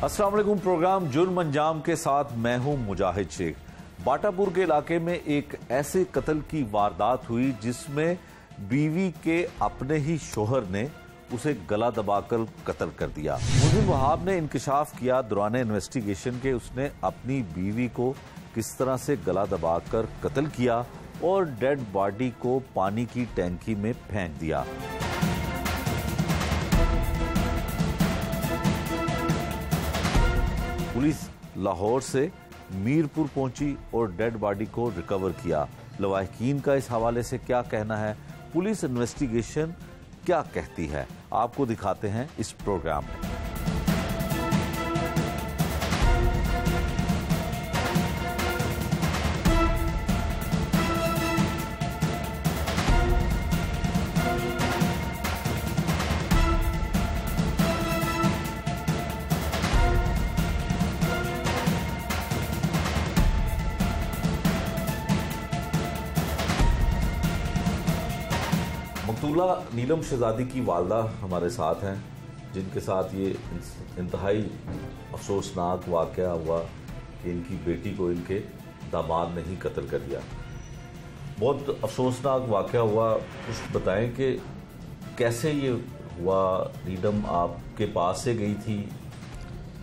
अस्सलाम वालेकुम। प्रोग्राम जुर्म अंजाम के साथ मैं हूं मुजाहिद शेख। बाटापुर के इलाके में एक ऐसे कत्ल की वारदात हुई जिसमें बीवी के अपने ही शोहर ने उसे गला दबाकर कत्ल कर दिया। मुजिब वहाब ने इंकशाफ किया दौरान इन्वेस्टिगेशन के उसने अपनी बीवी को किस तरह से गला दबाकर कत्ल किया और डेड बॉडी को पानी की टैंकी में फेंक दिया। पुलिस लाहौर से मीरपुर पहुंची और डेड बॉडी को रिकवर किया। लवाहिकीन का इस हवाले से क्या कहना है, पुलिस इन्वेस्टिगेशन क्या कहती है, आपको दिखाते हैं इस प्रोग्राम में। मकतूला नीलम शहजादी की वालदा हमारे साथ हैं, जिनके साथ ये इंतहाई अफसोसनाक वाक़या हुआ कि इनकी बेटी को इनके दामाद ने ही कत्ल कर दिया। बहुत अफसोसनाक वाक़या हुआ। कुछ बताएं कि कैसे ये हुआ। नीलम आपके पास से गई थी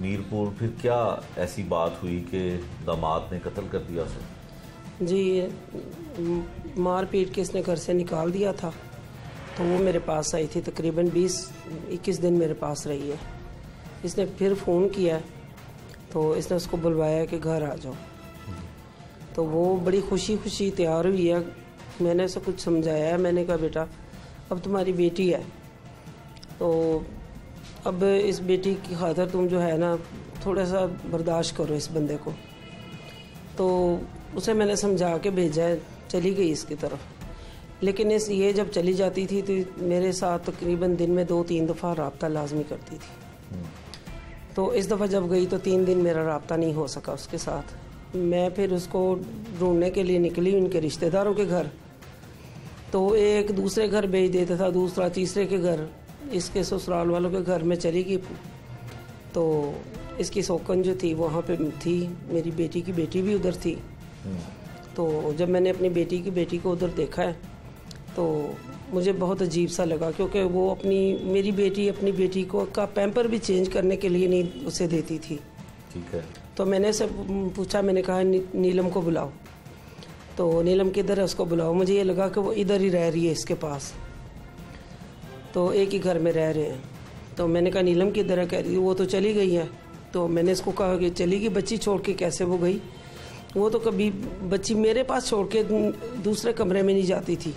मीरपुर, फिर क्या ऐसी बात हुई कि दामाद ने कत्ल कर दिया उसे? जी, मार पीट के इसने घर से निकाल दिया था, तो वो मेरे पास आई थी। तकरीबन 20-21 दिन मेरे पास रही है। इसने फिर फ़ोन किया तो इसने उसको बुलवाया कि घर आ जाओ, तो वो बड़ी खुशी खुशी तैयार हुई है। मैंने उसे कुछ समझाया है, मैंने कहा बेटा अब तुम्हारी बेटी है, तो अब इस बेटी की खातिर तुम जो है ना थोड़ा सा बर्दाश्त करो इस बंदे को। तो उसे मैंने समझा के भेजा है, चली गई इसकी तरफ। लेकिन ये जब चली जाती थी तो मेरे साथ तकरीबन दिन में 2-3 दफ़ा रब्ता लाजमी करती थी। तो इस दफ़ा जब गई तो 3 दिन मेरा रब्ता नहीं हो सका उसके साथ। मैं फिर उसको ढूंढने के लिए निकली उनके रिश्तेदारों के घर, तो एक दूसरे घर भेज देता था, दूसरा तीसरे के घर, इसके ससुराल वालों के घर में चली गई। तो इसकी सौकन जो थी वहाँ पे थी, मेरी बेटी की बेटी भी उधर थी। तो जब मैंने अपनी बेटी की बेटी को उधर देखा है तो मुझे बहुत अजीब सा लगा, क्योंकि वो मेरी बेटी अपनी बेटी को का पैम्पर भी चेंज करने के लिए नहीं उसे देती थी। ठीक है। तो मैंने से पूछा, मैंने कहा नीलम को बुलाओ। तो नीलम किधर है, उसको बुलाओ। मुझे ये लगा कि वो इधर ही रह रही है इसके पास, तो एक ही घर में रह रहे हैं। तो मैंने कहा नीलम किधर है, कह रही वो तो चली गई है। तो मैंने इसको कहा कि चली गई, बच्ची छोड़ के कैसे वो गई? वो तो कभी बच्ची मेरे पास छोड़ के दूसरे कमरे में नहीं जाती थी,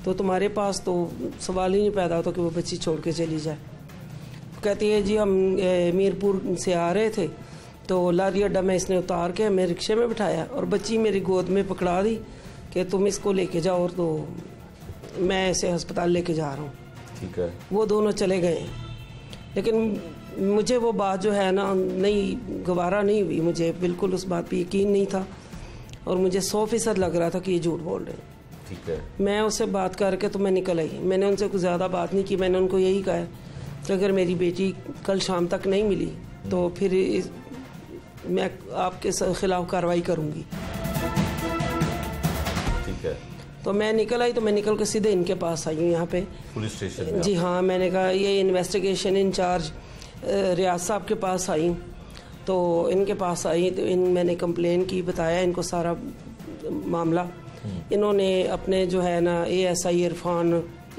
तो तुम्हारे पास तो सवाल ही नहीं पैदा होता कि वो बच्ची छोड़ के चली जाए। कहती है जी हम मीरपुर से आ रहे थे, तो लारी अड्डा में इसने उतार के मैं रिक्शे में बिठाया और बच्ची मेरी गोद में पकड़ा दी कि तुम इसको लेके जाओ, और तो मैं इसे अस्पताल लेके जा रहा हूँ। ठीक है। वो दोनों चले गए, लेकिन मुझे वो बात जो है ना नहीं गवारा नहीं हुई। मुझे बिल्कुल उस बात पे यकीन नहीं था और मुझे 100% लग रहा था कि ये झूठ बोल रहे हैं। ठीक है। मैं उससे बात करके तो मैं निकल आई। मैंने उनसे कुछ ज़्यादा बात नहीं की। मैंने उनको यही कहा कि अगर मेरी बेटी कल शाम तक नहीं मिली तो फिर मैं आपके खिलाफ कार्रवाई करूँगी। ठीक है। तो मैं निकल आई, तो मैं निकल के सीधे इनके पास आई हूँ यहाँ पे पुलिस स्टेशन। जी हाँ, मैंने कहा ये इन्वेस्टिगेशन इंचार्ज रियाज साहब के पास आई। तो इनके पास आई तो मैंने कंप्लेन की, बताया इनको सारा मामला। इन्होंने अपने जो है ना ASI इरफान,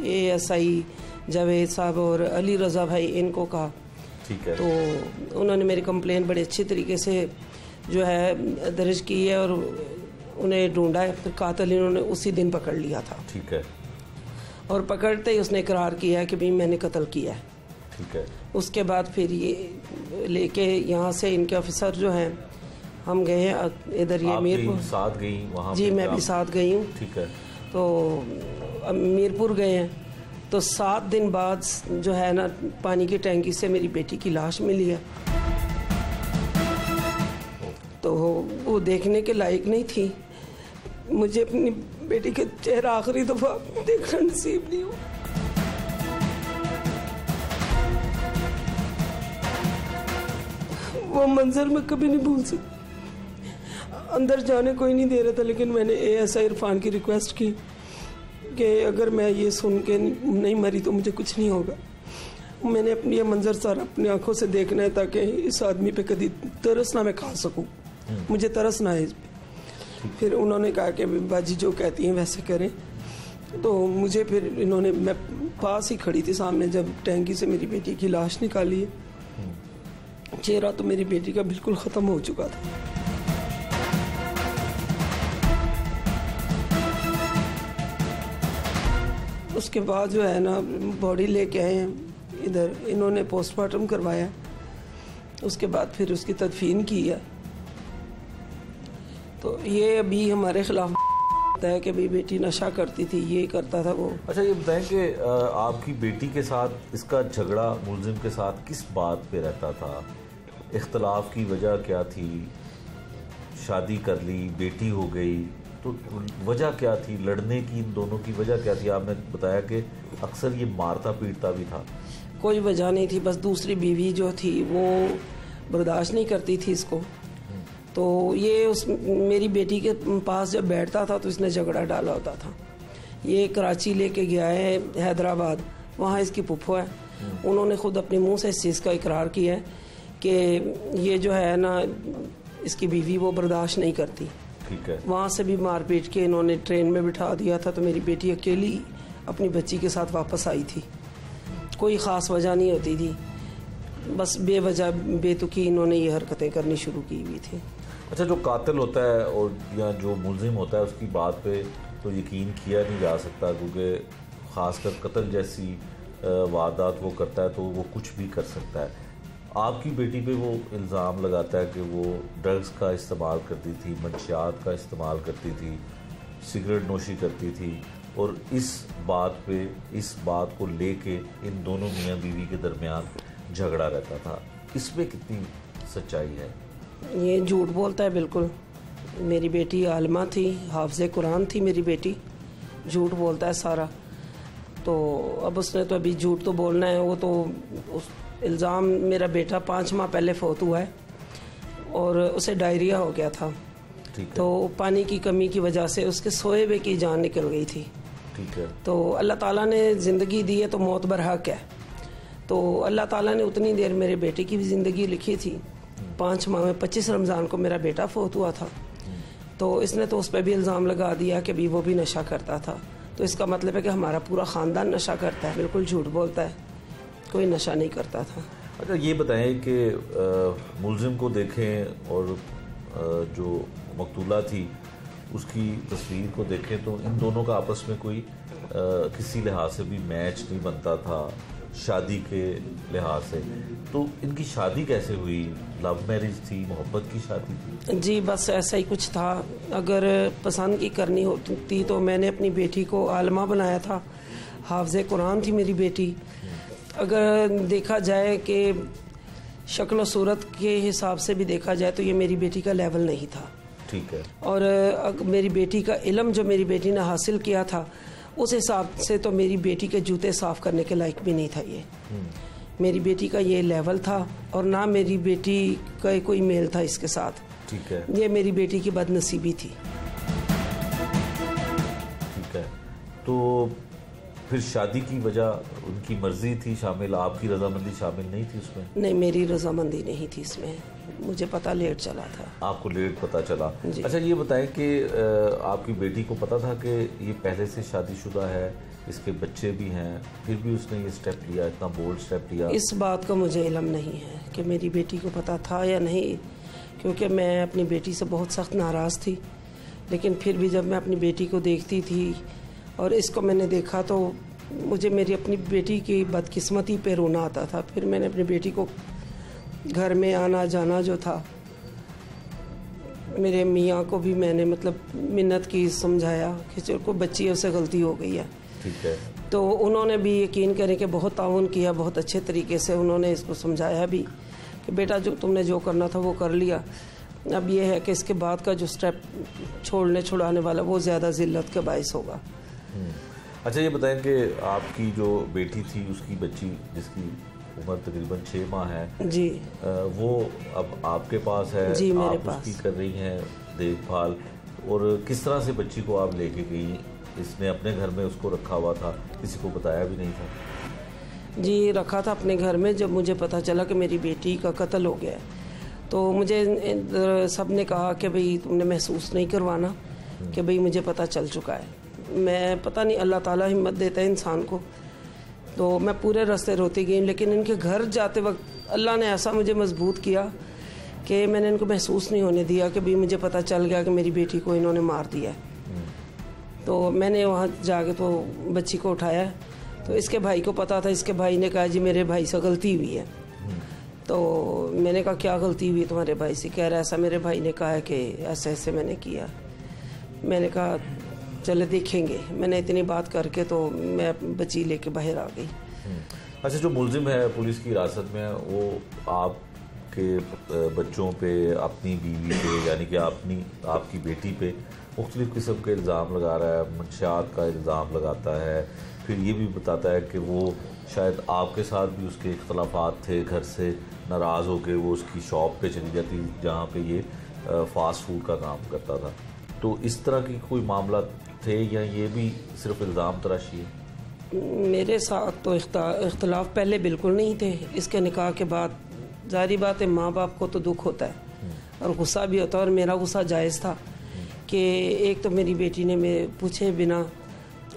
ASI जावेद साहब और अली रज़ा भाई, इनको कहा। ठीक है। तो उन्होंने मेरी कंप्लेन बड़े अच्छी तरीके से जो है दर्ज की है और उन्हें ढूंढा है। फिर कातिल इन्होंने उसी दिन पकड़ लिया था। ठीक है। और पकड़ते ही उसने इकरार किया है कि भाई मैंने कत्ल किया है। ठीक है। उसके बाद फिर ये लेके यहाँ से इनके ऑफिसर जो हैं, हम गए हैं इधर ये मीरपुर। साथ गई वहाँ? जी मैं भी साथ गई हूँ। ठीक है। तो अब मीरपुर गए हैं, तो 7 दिन बाद जो है ना पानी की टैंकी से मेरी बेटी की लाश मिली है। तो वो देखने के लायक नहीं थी। मुझे अपनी बेटी के चेहरा आखिरी दफ़ा देखना नसीब नहीं हुआ। वो मंजर मैं कभी नहीं भूल सकती। अंदर जाने कोई नहीं दे रहा था, लेकिन मैंने ASI इरफान की रिक्वेस्ट की कि अगर मैं ये सुन के नहीं मरी तो मुझे कुछ नहीं होगा। मैंने अपनी ये मंजर सारा अपनी आंखों से देखना है ताकि इस आदमी पे कभी तरस ना मैं खा सकूं, मुझे तरस ना है इस पे। फिर उन्होंने कहा कि बाजी जो कहती हैं वैसे करें। तो मुझे फिर इन्होंने, मैं पास ही खड़ी थी सामने जब टैंकी से मेरी बेटी की लाश निकाली है। चेहरा तो मेरी बेटी का बिल्कुल ख़त्म हो चुका था। उसके बाद जो है ना बॉडी लेके आए हैं इधर, इन्होंने पोस्टमार्टम करवाया, उसके बाद फिर उसकी तदफीन की है। तो ये अभी हमारे खिलाफ है कि भाई बेटी नशा करती थी, ये करता था वो। अच्छा ये बताएं कि आपकी बेटी के साथ इसका झगड़ा मुलजिम के साथ किस बात पे रहता था? इख्तलाफ की वजह क्या थी? शादी कर ली, बेटी हो गई, तो वजह क्या थी लड़ने की? इन दोनों की वजह क्या थी? आपने बताया कि अक्सर ये मारता पीटता भी था। कोई वजह नहीं थी, बस दूसरी बीवी जो थी वो बर्दाश्त नहीं करती थी इसको। तो ये उस मेरी बेटी के पास जब बैठता था तो इसने झगड़ा डाला होता था। ये कराची लेके गया है हैदराबाद, वहाँ इसकी फुफ्फो है, उन्होंने खुद अपने मुंह से इस चीज़ का इकरार किया है कि ये जो है ना इसकी बीवी वो बर्दाश्त नहीं करती। ठीक है। वहाँ से भी मार पीट के इन्होंने ट्रेन में बिठा दिया था। तो मेरी बेटी अकेली अपनी बच्ची के साथ वापस आई थी, कोई ख़ास वजह नहीं होती थी, बस बेवजह बेतुकी इन्होंने ये हरकतें करनी शुरू की हुई थी। अच्छा जो कातिल होता है और या जो मुलजिम होता है उसकी बात पे तो यकीन किया नहीं जा सकता, क्योंकि ख़ासकर कत्ल जैसी वारदात वो करता है तो वो कुछ भी कर सकता है। आपकी बेटी पे वो इल्ज़ाम लगाता है कि वो ड्रग्स का इस्तेमाल करती थी, मंशियात का इस्तेमाल करती थी, सिगरेट नोशी करती थी, और इस बात को लेके इन दोनों मियाँ बीवी के दरमियान झगड़ा रहता था। इसमें कितनी सच्चाई है? ये झूठ बोलता है बिल्कुल। मेरी बेटी आलिमा थी, हाफ़िज़े कुरान थी मेरी बेटी, झूठ बोलता है सारा। तो अब उसने तो अभी झूठ तो बोलना है, वो तो उस इल्ज़ाम, मेरा बेटा 5 माह पहले फौत हुआ है और उसे डायरिया हो गया था। तो पानी की कमी की वजह से उसके सोए हुए की जान निकल गई थी। ठीक है। तो अल्लाह ताला ने ज़िंदगी दी है तो मौत बरहक है। तो अल्लाह ताला ने उतनी देर मेरे बेटे की भी ज़िंदगी लिखी थी। 5 माह में 25 रमज़ान को मेरा बेटा फौत हुआ था। तो इसने तो उस पर भी इल्ज़ाम लगा दिया कि भी वो भी नशा करता था। तो इसका मतलब है कि हमारा पूरा ख़ानदान नशा करता है। बिल्कुल झूठ बोलता है, कोई नशा नहीं करता था। अच्छा ये बताएं कि मुलजिम को देखें और जो मकतूला थी उसकी तस्वीर को देखें तो इन दोनों का आपस में कोई किसी लिहाज से भी मैच नहीं बनता था शादी के लिहाज से। तो इनकी शादी कैसे हुई? लव मैरिज थी, मोहब्बत की शादी थी? जी बस ऐसा ही कुछ था। अगर पसंद की करनी होती तो मैंने अपनी बेटी को आलिमा बनाया था, हाफ़िज़े कुरान थी मेरी बेटी। अगर देखा जाए कि शक्ल और सूरत के हिसाब से भी देखा जाए तो ये मेरी बेटी का लेवल नहीं था। ठीक है। और मेरी बेटी का इल्म जो मेरी बेटी ने हासिल किया था उस हिसाब से तो मेरी बेटी के जूते साफ करने के लायक भी नहीं था ये। मेरी बेटी का ये लेवल था और ना मेरी बेटी का कोई मेल था इसके साथ। ठीक है। ये मेरी बेटी की बदनसीबी थी। ठीक है। तो फिर शादी की वजह उनकी मर्जी थी शामिल, आपकी रजामंदी शामिल नहीं थी उसमें? नहीं, मेरी रजामंदी नहीं थी इसमें, मुझे पता लेट चला था। आपको लेट पता चला? अच्छा ये बताएं कि आपकी बेटी को पता था कि ये पहले से शादीशुदा है, इसके बच्चे भी हैं, फिर भी उसने ये स्टेप लिया, इतना बोल्ड स्टेप लिया? इस बात का मुझे इल्म नहीं है कि मेरी बेटी को पता था या नहीं, क्योंकि मैं अपनी बेटी से बहुत सख्त नाराज़ थी। लेकिन फिर भी जब मैं अपनी बेटी को देखती थी और इसको मैंने देखा तो मुझे मेरी अपनी बेटी की बदकिस्मती पे रोना आता था। फिर मैंने अपनी बेटी को घर में आना जाना जो था, मेरे मियाँ को भी मैंने मतलब मिन्नत की, समझाया कि चलो कोई बच्ची है उससे गलती हो गई है। ठीक है। तो उन्होंने भी यकीन करें कि बहुत ताउन किया, बहुत अच्छे तरीके से उन्होंने इसको समझाया भी कि बेटा जो तुमने जो करना था वो कर लिया। अब ये है कि इसके बाद का जो स्टेप छोड़ने छुड़ाने वाला वो ज़्यादा ज़िल्लत का बायस होगा। अच्छा ये बताएं कि आपकी जो बेटी थी उसकी बच्ची जिसकी उम्र तकरीबन 6 माह है जी। वो अब आपके पास है? जी, मेरे आप पास। उसकी कर रही हैं देखभाल, और किस तरह से बच्ची को आप लेके गई? इसने अपने घर में उसको रखा हुआ था, किसी को बताया भी नहीं था? जी, रखा था अपने घर में। जब मुझे पता चला कि मेरी बेटी का कत्ल हो गया है, तो मुझे सब ने कहा कि भाई तुमने महसूस नहीं करवाना कि भाई मुझे पता चल चुका है। मैं पता नहीं, अल्लाह ताला हिम्मत देता है इंसान को। तो मैं पूरे रास्ते रोती गई, लेकिन इनके घर जाते वक्त अल्लाह ने ऐसा मुझे मजबूत किया कि मैंने इनको महसूस नहीं होने दिया कि भाई मुझे पता चल गया कि मेरी बेटी को इन्होंने मार दिया है। तो मैंने वहाँ जाके तो बच्ची को उठाया, तो इसके भाई को पता था। इसके भाई ने कहा जी मेरे भाई से गलती हुई है। तो मैंने कहा क्या गलती हुई तुम्हारे भाई से? कह रहा ऐसा मेरे भाई ने कहा है कि ऐसे ऐसे मैंने किया। मैंने कहा चले देखेंगे। मैंने इतनी बात करके तो मैं बच्ची लेके बाहर आ गई। अच्छा, जो मुलजिम है पुलिस की हिरासत में, वो आपके बच्चों पे, अपनी बीवी पे, यानी कि आपकी बेटी पे मुख्तलिफ़ किस्म के इल्ज़ाम लगा रहा है, मंशियात का इल्ज़ाम लगाता है। फिर ये भी बताता है कि वो शायद आपके साथ भी उसके इख्तलाफात थे, घर से नाराज़ होकर वो उसकी शॉप पे चली जाती जहाँ पे ये फ़ास्ट फूड का काम करता था। तो इस तरह की कोई मामला थे या ये भी सिर्फ इल्ज़ाम तराशी है? मेरे साथ तो इख्तलाफ पहले बिल्कुल नहीं थे। इसके निकाह के बाद जाहिर बात है माँ बाप को तो दुख होता है और गुस्सा भी होता है, और मेरा गुस्सा जायज़ था कि एक तो मेरी बेटी ने मेरे पूछे बिना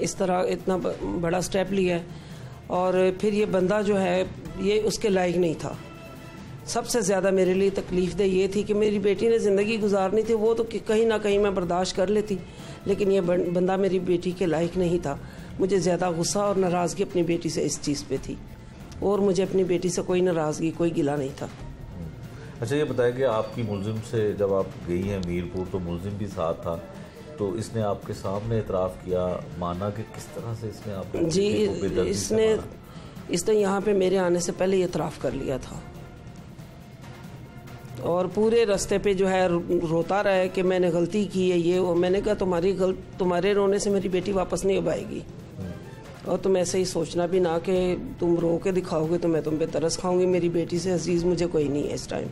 इस तरह इतना बड़ा स्टेप लिया है, और फिर ये बंदा जो है ये उसके लायक नहीं था। सबसे ज़्यादा मेरे लिए तकलीफ़ दह ये थी कि मेरी बेटी ने ज़िंदगी गुजारनी थी, वो तो कहीं ना कहीं मैं बर्दाश्त कर लेती, लेकिन ये बंदा मेरी बेटी के लायक नहीं था। मुझे ज़्यादा गुस्सा और नाराज़गी अपनी बेटी से इस चीज़ पे थी, और मुझे अपनी बेटी से कोई नाराज़गी, कोई गिला नहीं था। अच्छा, ये बताया कि आपकी मुलजिम से जब आप गई हैं मीरपुर, तो मुलजिम भी साथ था, तो इसने आपके सामने इतराफ़ किया, माना कि किस तरह से इसने आपको? जी, इसने यहाँ पे मेरे आने से पहले इतराफ़ कर लिया था, और पूरे रास्ते पे जो है रोता रहा है कि मैंने गलती की है ये वो। मैंने कहा तुम्हारे रोने से मेरी बेटी वापस नहीं अब आएगी, और तुम ऐसे ही सोचना भी ना कि तुम रो के दिखाओगे तो मैं तुम पे तरस खाऊंगी। मेरी बेटी से अजीज़ मुझे कोई नहीं है इस टाइम।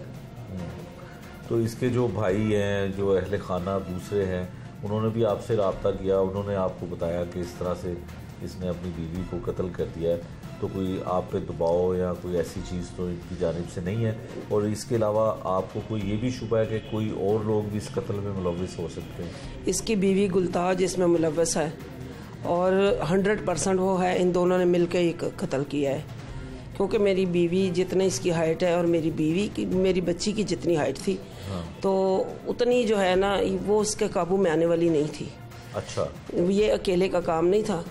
तो इसके जो भाई हैं, जो अहले खाना दूसरे हैं, उन्होंने भी आपसे रब्ता किया? उन्होंने आपको बताया कि इस तरह से इसने अपनी बीवी को कत्ल कर दिया है? तो कोई आप पे दबाव या कोई ऐसी चीज़ तो इनकी जानिब से नहीं है? और इसके अलावा आपको कोई ये भी शुबा है कि कोई और लोग भी इस कत्ल में मुलव्वस हो सकते हैं? इसकी बीवी गुलताज इसमें मुलव्वस है, और 100% वो है। इन दोनों ने मिलकर एक कत्ल किया है, क्योंकि मेरी बीवी जितनी इसकी हाइट है और मेरी बच्ची की जितनी हाइट थी, तो उतनी जो है ना वो उसके काबू में आने वाली नहीं थी। अच्छा, ये अकेले का काम नहीं था।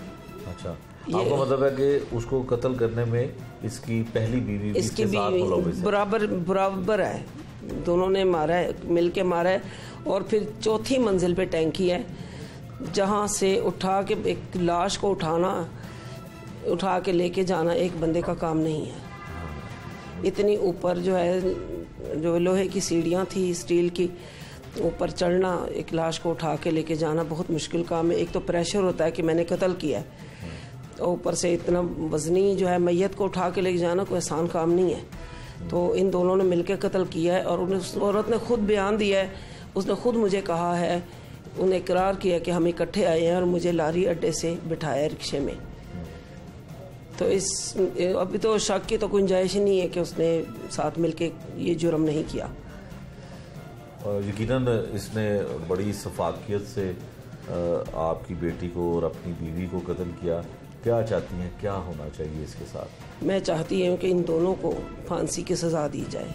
अच्छा, आपका मतलब है कि उसको कत्ल करने में इसकी पहली बीवी भी इसकी इसके साथ मुलव्वस है? बराबर है, दोनों ने मारा है, मिल के मारा है। और फिर चौथी मंजिल पे टैंकी है, जहाँ से उठा के एक लाश को उठा के लेके जाना एक बंदे का काम नहीं है। इतनी ऊपर जो है, जो लोहे की सीढ़ियाँ थी स्टील की, ऊपर चढ़ना, एक लाश को उठा के लेके जाना बहुत मुश्किल काम है। एक तो प्रेशर होता है कि मैंने कत्ल किया है, और ऊपर से इतना वजनी जो है मैयत को उठा के लेके जाना कोई आसान काम नहीं है। तो इन दोनों ने मिलकर कत्ल किया है, और उस औरत ने खुद बयान दिया है, उसने खुद मुझे कहा है, उन्हें इकरार किया कि हम इकट्ठे आए हैं और मुझे लारी अड्डे से बिठाया रिक्शे में। तो अभी तो शक की तो गुंजाइश ही नहीं है कि उसने साथ मिलके ये जुर्म नहीं किया। यकीनन इसने बड़ी सफाकियत से आपकी बेटी को और अपनी बीवी को कत्ल किया। क्या चाहती हैं, क्या होना चाहिए इसके साथ? मैं चाहती हूँ कि इन दोनों को फांसी की सज़ा दी जाए,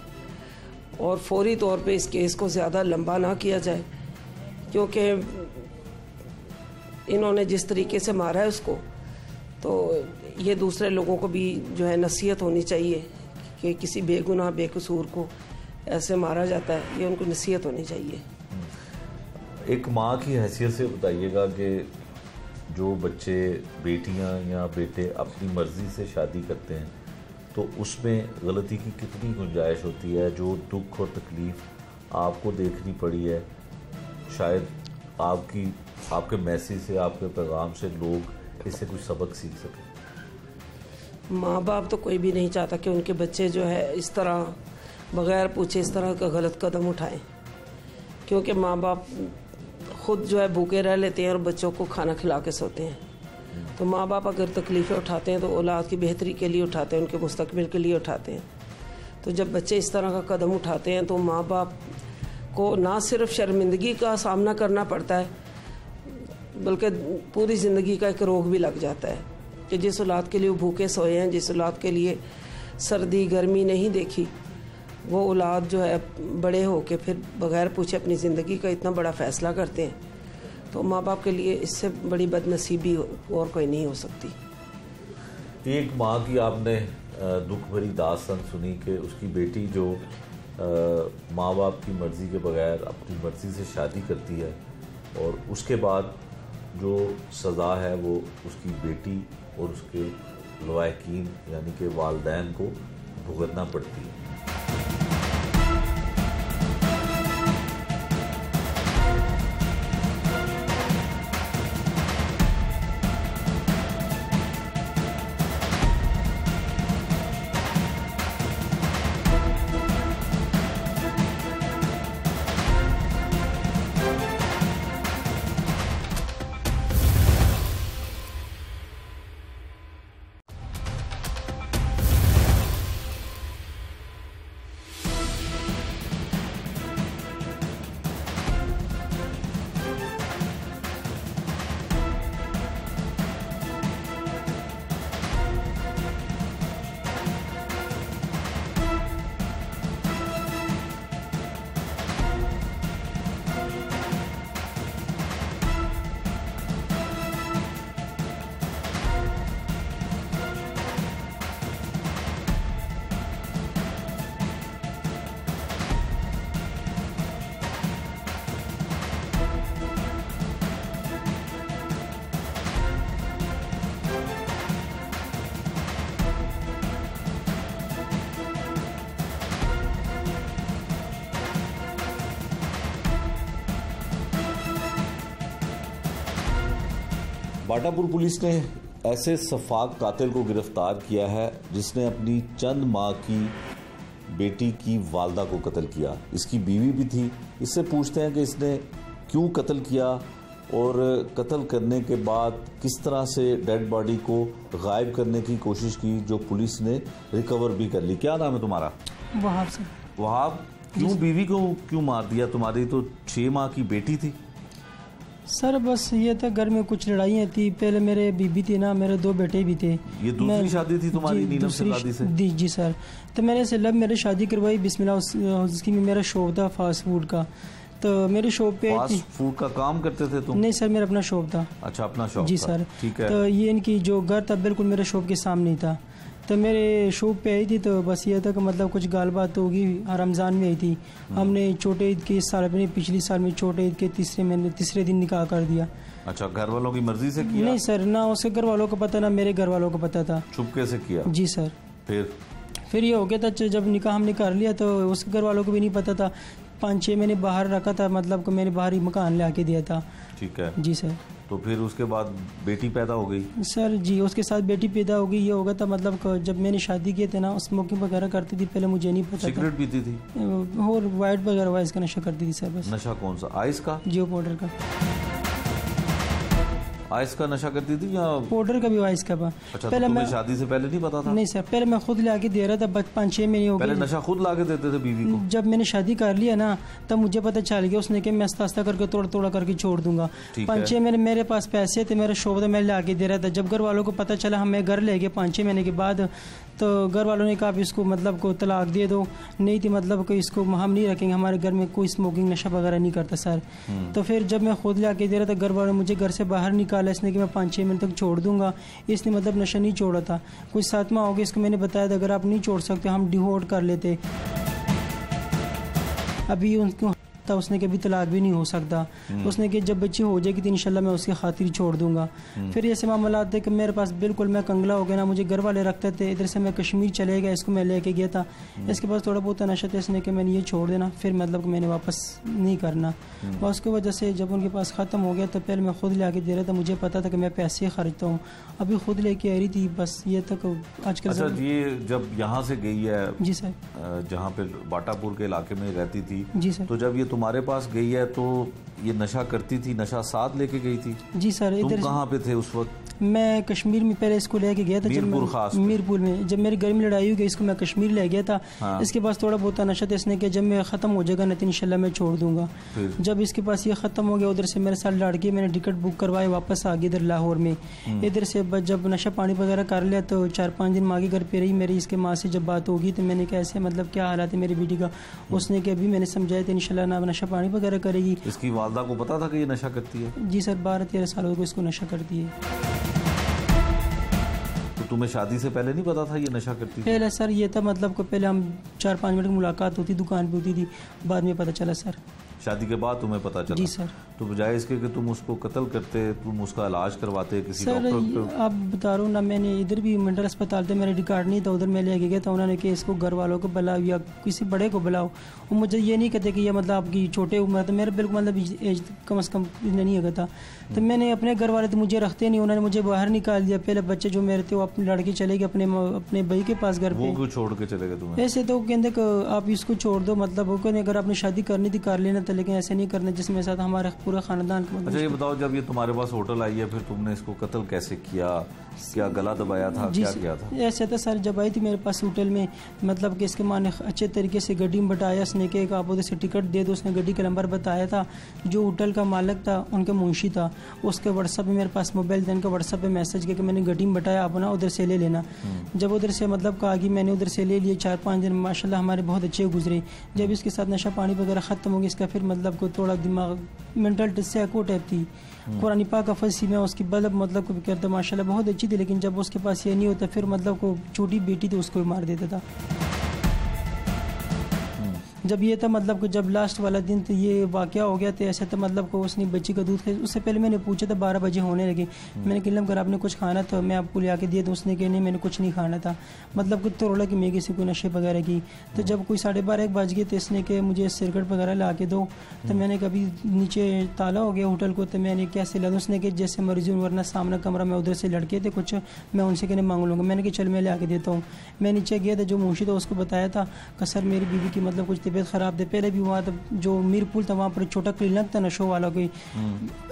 और फौरी तौर पे इस केस को ज़्यादा लंबा ना किया जाए, क्योंकि इन्होंने जिस तरीके से मारा है उसको, तो ये दूसरे लोगों को भी जो है नसीहत होनी चाहिए कि किसी बेगुनाह बेकसूर को ऐसे मारा जाता है, ये उनको नसीहत होनी चाहिए। एक माँ की हैसियत से बताइएगा कि जो बच्चे, बेटियाँ या बेटे अपनी मर्ज़ी से शादी करते हैं, तो उसमें गलती की कितनी गुंजाइश होती है? जो दुख और तकलीफ़ आपको देखनी पड़ी है, शायद आपके मैसेज से, आपके पैगाम से लोग इससे कुछ सबक सीख सकें। माँ बाप तो कोई भी नहीं चाहता कि उनके बच्चे जो है इस तरह बग़ैर पूछे इस तरह का गलत कदम उठाएं, क्योंकि माँ बाप खुद जो है भूखे रह लेते हैं और बच्चों को खाना खिला के सोते हैं। तो माँ बाप अगर तकलीफ़ें उठाते हैं तो औलाद की बेहतरी के लिए उठाते हैं, उनके मुस्तकबिल के लिए उठाते हैं। तो जब बच्चे इस तरह का कदम उठाते हैं तो माँ बाप को ना सिर्फ शर्मिंदगी का सामना करना पड़ता है, बल्कि पूरी ज़िंदगी का एक रोग भी लग जाता है कि जिस औलाद के लिए वो भूखे सोए हैं, जिस औलाद के लिए सर्दी गर्मी नहीं देखी, वो औलाद जो है बड़े होके फिर बग़ैर पूछे अपनी ज़िंदगी का इतना बड़ा फ़ैसला करते हैं। तो माँ बाप के लिए इससे बड़ी बदनसीबी और कोई नहीं हो सकती। एक माँ की आपने दुख भरी दास्तान सुनी कि उसकी बेटी जो माँ बाप की मर्ज़ी के बगैर अपनी मर्ज़ी से शादी करती है और उसके बाद जो सज़ा है वो उसकी बेटी और उसके लवाहिकीन यानी कि वालिदैन को भुगतना पड़ती है। बाटापुर पुलिस ने ऐसे सफाक कातिल को गिरफ्तार किया है जिसने अपनी चंद माह की बेटी की वालदा को कत्ल किया। इसकी बीवी भी थी। इससे पूछते हैं कि इसने क्यों कत्ल किया और कत्ल करने के बाद किस तरह से डेड बॉडी को गायब करने की कोशिश की, जो पुलिस ने रिकवर भी कर ली। क्या नाम है तुम्हारा? वहाब से। वहाब, क्यों बीवी को क्यों मार दिया? तुम्हारी तो 6 माह की बेटी थी। सर बस ये था, घर में कुछ लड़ाइयाँ थी। पहले मेरे बीबी थी ना, मेरे 2 बेटे भी थे। ये दूसरी शादी थी तुम्हारी नीलम सिलादी से? जी सर। तो मैंने से लब मेरे शादी करवाई बिस्मिल्लाह। उसकी मेरा शॉप था फास्ट फूड का, तो मेरे शॉप पे फास्ट फूड का काम करते थे तुम? नहीं सर, मेरा अपना शॉप था। अच्छा, अपना शॉप? जी सर। ठीक है। तो ये इनकी जो घर था बिल्कुल मेरे शॉप के सामने ही था। तो मेरे शॉप पे आई थी, तो बस ये था कि मतलब कुछ गाल बात होगी। रमज़ान में आई थी। हमने छोटे ईद के इस साल अपने पिछली साल में छोटे ईद के तीसरे दिन निकाह कर दिया। अच्छा, घर वालों की मर्जी से किया? नहीं सर, ना उसके घर वालों को पता ना मेरे घर वालों को पता था। चुपके से किया? जी सर। फिर ये हो गया था, जब निकाह हमने कर लिया तो उसके घर वालों को भी नहीं पता था। 5-6 महीने बाहर रखा था, मतलब कि मैंने बाहर ही मकान ला के दिया था। ठीक है जी सर। तो फिर उसके बाद बेटी पैदा हो गई? सर जी, उसके साथ बेटी पैदा हो गई। ये हो गया था मतलब जब मैंने शादी किए थे ना, स्मोकिंग वगैरह करती थी पहले, मुझे नहीं पता। सिगरेट पीती थी और वाइट वगैरह वाइस का नशा करती थी सर। बस। नशा कौन सा? आइस का? जियो पाउडर का। आइस का नशा करती थी या पाउडर का भी? आइस का। अच्छा, पहले तो मैं शादी से पहले नहीं पता था? नहीं सर, पहले मैं खुद ला के दे रहा था। 5-6 महीने हो गए। पहले नशा खुद ला के देते थे बीवी को? जब मैंने शादी कर लिया ना, तब मुझे पता चल गया उसने कि मैं आस्ता करके थोड़ा करके छोड़ दूंगा। 5-6 महीने मेरे पास पैसे थे, मेरा शॉप था, मैं ला के दे रहा था। जब घर वालों को पता चला, हमें घर ले गए 5-6 महीने के बाद, तो घर वालों ने कहा आप इसको मतलब को तलाक दे दो। नहीं थी मतलब कि इसको हम नहीं रखेंगे, हमारे घर में कोई स्मोकिंग नशा वगैरह नहीं करता सर। तो फिर जब मैं खुद ला के दे रहा था, घर वालों ने मुझे घर से बाहर निकाला। इसने कि मैं 5-6 महीने तक छोड़ दूंगा। इसने मतलब नशा नहीं छोड़ा था। कुछ 7 माह हो गए इसको मैंने बताया था, अगर आप नहीं छोड़ सकते हम डिवोर्स कर लेते। अभी उनको था उसने कि अभी तलाक भी नहीं हो सकता, उसने कि जब बच्ची हो जाएगी तो इंशाल्लाह मैं उसकी खातिर छोड़ दूंगा। फिर ऐसे मामला थे कि मेरे पास बिल्कुल मैं कंगला हो गया ना, मुझे घर वाले रखते थे, इधर से मैं कश्मीर चले गया, इसको मैं लेके गया था, इसके पास थोड़ा बहुत नशा था, इसने कि मैंने ये छोड़ देना, फिर मतलब कि मैंने वापस नहीं करना। और उसकी वजह से जब उनके पास ख़त्म हो गया तो पहले मैं खुद ले आके दे रहा था, मुझे पता था कि मैं पैसे खर्चता हूँ, अभी खुद लेके आ रही थी, बस ये तक आजकल। अच्छा, ये जब यहाँ से गई है जी सर, जहाँ पे बाटापुर के इलाके में रहती थी, जी सर, तो जब ये तुम्हारे पास गई है तो ये नशा करती थी, नशा साथ लेके गई थी? जी सर। तुम कहाँ पे थे उस वक्त? मैं कश्मीर में पहले इसको लेके गया था, मीरपुर में जब मेरी घर में लड़ाई हुई इसको मैं कश्मीर ले गया था। हाँ। इसके पास थोड़ा बहुत नशा था, इसने कि जब मैं ख़त्म हो जाएगा ना तो इंशाल्लाह मैं छोड़ दूंगा। जब इसके पास ये ख़त्म हो गया उधर से मेरे साथ लड़ के मैंने टिकट बुक करवाए, वापस आ गई इधर लाहौर में। इधर से जब नशा पानी वगैरह कर लिया तो 4-5 दिन माँ के घर पे रही। मेरी इसके माँ से जब बात होगी तो मैंने कहा ऐसे मतलब क्या हालात है मेरी बेटी का, उसने कि अभी मैंने समझाया तो इंशाल्लाह ना नशा पानी वगैरह करेगी। इसकी वालदा को पता था कि ये नशा करती है? जी सर, 12-13 सालों को इसको नशा करती है। तुम्हें शादी से पहले नहीं पता था ये नशा करती थी? पहले सर ये था मतलब को पहले हम 4-5 मिनट की मुलाकात होती, दुकान पे होती थी, बाद में पता चला सर। शादी के बाद तुम्हें पता चला? जी सर। तो बजाय इसके कि तुम उसको कत्ल करते, तुम उसका इलाज करवाते किसी सर? डॉक्टर? आप बता रहा हूँ ना, मैंने इधर भी मेंटल अस्पताल थे, मेरा रिकॉर्ड नहीं था, उधर मैं लेके गया था, उन्होंने कि इसको घर वालों को बुलाओ या किसी बड़े को बुलाओ। वो मुझे ये नहीं कहते कि ये मतलब आपकी छोटे उम्र, तो मेरे बिल्कुल मतलब एज कम से कम नहीं होगा था। तो मैंने अपने घर वाले तो मुझे रखते नहीं, उन्होंने मुझे बाहर निकाल दिया। पहले बच्चे जो मेरे थे वो अपने लड़के चले गए अपने भाई के पास घर पे। वो क्यों छोड़ के चले गए तुम्हें? ऐसे तो कहते आप इसको छोड़ दो, मतलब वो कहने अगर आपने शादी करनी थी कर लेना था, लेकिन ऐसे नहीं करना जिसमें साथ हमारे पूरा खानदान का। अच्छा ये बताओ, जब ये तुम्हारे पास होटल आई है फिर तुमने इसको कत्ल कैसे किया? क्या गला दबाया था? क्या किया था? ऐसा था सर, जब आई थी मेरे पास होटल में, मतलब कि इसके माँ ने अच्छे तरीके से गड्डी में बताया, उसने कि आप उधर से टिकट दे दो, उसने गड्डी का नंबर बताया था। जो होटल का मालिक था उनके मुंशी था, उसके व्हाट्सअप पे मेरे पास मोबाइल था, उनका व्हाट्सअप पे मैसेज किया कि मैंने गड्डी में बताया, आप ना उधर से ले लेना। जब उधर से मतलब कहा कि मैंने उधर से ले लिए, 4-5 दिन माशाल्लाह हमारे बहुत अच्छे गुजरे। जब इसके साथ नशा पानी वगैरह ख़त्म हो गया, इसका फिर मतलब को थोड़ा दिमाग मेंटल सैको टाइप थी, कुरान पाक का फंसी में उसकी बलब मतलब को भी करता माशाल्लाह बहुत अच्छी थी, लेकिन जब उसके पास ये नहीं होता फिर मतलब को छोटी बेटी थी उसको मार देता था। जब ये था मतलब कि जब लास्ट वाला दिन तो ये वाक़या हो गया, तो ऐसा था मतलब को उसने बच्ची का दूध खाई। उससे पहले मैंने पूछा था 12 बजे होने लगे, मैंने कहा अगर आपने कुछ खाना तो मैं आपको ले आके दिया, तो उसने कहा नहीं मैंने कुछ नहीं खाना था, मतलब कुछ तो रोला कि मैं किसी को नशे वगैरह की। तो जब कोई 12:30-1 बज गए तो इसने कहा मुझे सिगरेट वगैरह ला के दो, तो मैंने कभी नीचे ताला हो गया होटल को, तो मैंने कैसे ला दूँ? उसने कहा जैसे मर्जी, वरना सामने कमरा में उधर से लड़के थे कुछ, मैं उनसे कहने मांग लूँगा। मैंने कहा चल मैं ले आके देता हूँ। मैं नीचे गया था, जो मुंशी था उसको बताया था कि सर मेरी बीवी की मतलब कुछ तबीयत ख़राब थी। पहले भी वहाँ जो मीरपुर था वहाँ पर छोटा क्लिनिक था नशों वाला, कोई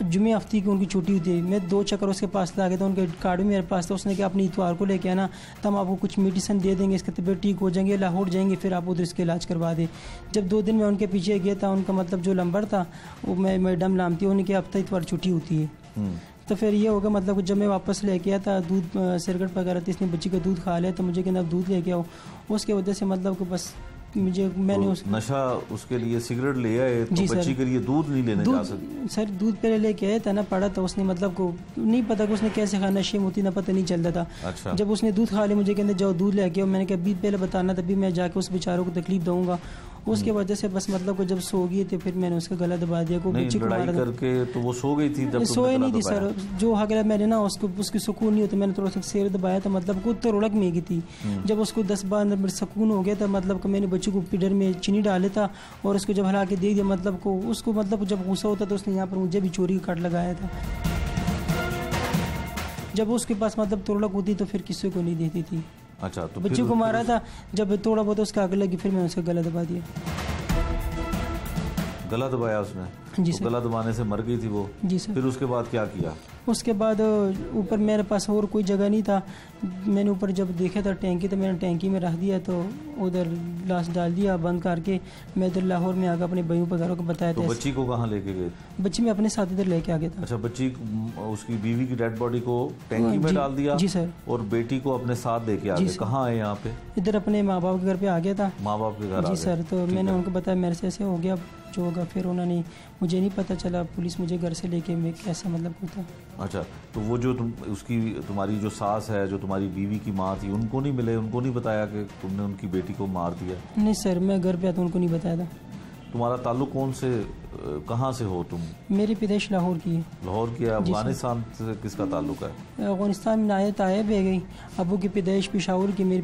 जुमे हफ्ते की उनकी छुट्टी होती है। मैं 2 चक्कर उसके पास ला गया था, उनके कार्ड भी मेरे पास था। उसने कहा अपनी इतवार को लेके आना, तो हम आपको कुछ मेडिसिन दे देंगे, इसकी तबीयत ठीक हो जाएंगे, लाहौर जाएंगे, फिर आप उधर इसका इलाज करवा दें। जब 2 दिन मैं उनके पीछे गया था, उनका मतलब जो नंबर था वो मैं मैडम नाम थी, उनके हफ्ता इतवार छुट्टी होती है। तो फिर ये होगा मतलब जब मैं वापस लेके आया था दूध सिगरेट वगैरह थी, इसने बच्ची का दूध खा लिया, तो मुझे कहना दूध लेके आओ। उसकी वजह से मतलब कि बस मैंने तो नशा उसके लिए सिगरेट ले आए, तो बच्ची के लिए दूध नहीं लेने जा सकते? सर दूध पहले लेके आया था ना, पड़ा था, उसने मतलब को नहीं पता कि उसने कैसे खाना, नशे में होती ना पता नहीं चलता था। अच्छा। जब उसने दूध खा लिया मुझे कहते जाओ दूध लेके आओ, मैंने कहा अभी पहले बताना, तभी मैं जाके उस बेचारों को तकलीफ दूंगा। उसके वजह से बस मतलब को जब सो गई थी फिर मैंने उसका गला दबा दिया। को बच्ची को मारा करके, तो वो सो गई थी? जब सोए नहीं थी सर, जो अगर मैंने ना उसको उसकी सुकून नहीं होता, मैंने थोड़ा सा सिर दबाया था, मतलब को तो रोड़क में गई थी। जब उसको 10-12 मिनट सुकून हो गया था, मतलब मैंने बच्ची को पिडर में चीनी डाले था और उसको जब हला के दे दिया, मतलब को उसको मतलब जब गुस्सा होता तो उसने यहाँ पर मुझे भी चोरी का कट लगाया था। जब उसके पास मतलब तोड़क होती तो फिर किसी को नहीं देती थी। अच्छा, तो बच्ची को मारा था, जब थोड़ा बहुत उसका आग लगी फिर मैंने उसका गला दबा दिया। गला दबाया उसने? जी तो सर। गला दबाने से मर गई थी वो? जी सर। फिर उसके बाद क्या किया? उसके बाद ऊपर मेरे पास और कोई जगह नहीं था, मैंने ऊपर जब देखा था टैंकी, तो मैंने टैंकी में रख दिया, तो उधर लाश डाल दिया बंद करके। मैं इधर लाहौर में आकर अपने भाइयों वगैरह को बताया था। तो बच्ची को कहाँ लेके गए? बच्ची मैं अपने साथ इधर लेके आ गया था। अच्छा, बच्ची उसकी बीवी की डेड बॉडी को टैंकी में डाल दिया? जी सर। और बेटी को अपने साथ लेके आ गए? कहाँ आए यहाँ पे? इधर अपने माँ बाप के घर पे आ गया था। माँ बाप के घर? जी सर। तो मैंने उनको बताया मेरे से ऐसे हो गया, जो होगा। फिर उन्होंने, मुझे नहीं पता चला, पुलिस मुझे घर से लेके मैं कैसा मतलब होता। अच्छा, तो वो जो तुम्हारी जो सास है, जो तुम्हारी बीवी की माँ थी, उनको नहीं मिले? उनको नहीं बताया कि तुमने उनकी बेटी को मार दिया? नहीं सर, मैं घर पे आता उनको नहीं बताया था। तुम्हारा ताल्लुक कौन से, कहाँ से हो तुम? मेरी पैदाइश लाहौर की है। लाहौर की है। अफगानिस्तान से किसका ताल्लुक है? अफगानिस्तान में नायत आयब है गई। अबू की पैदाइश पेशावर की, मेरी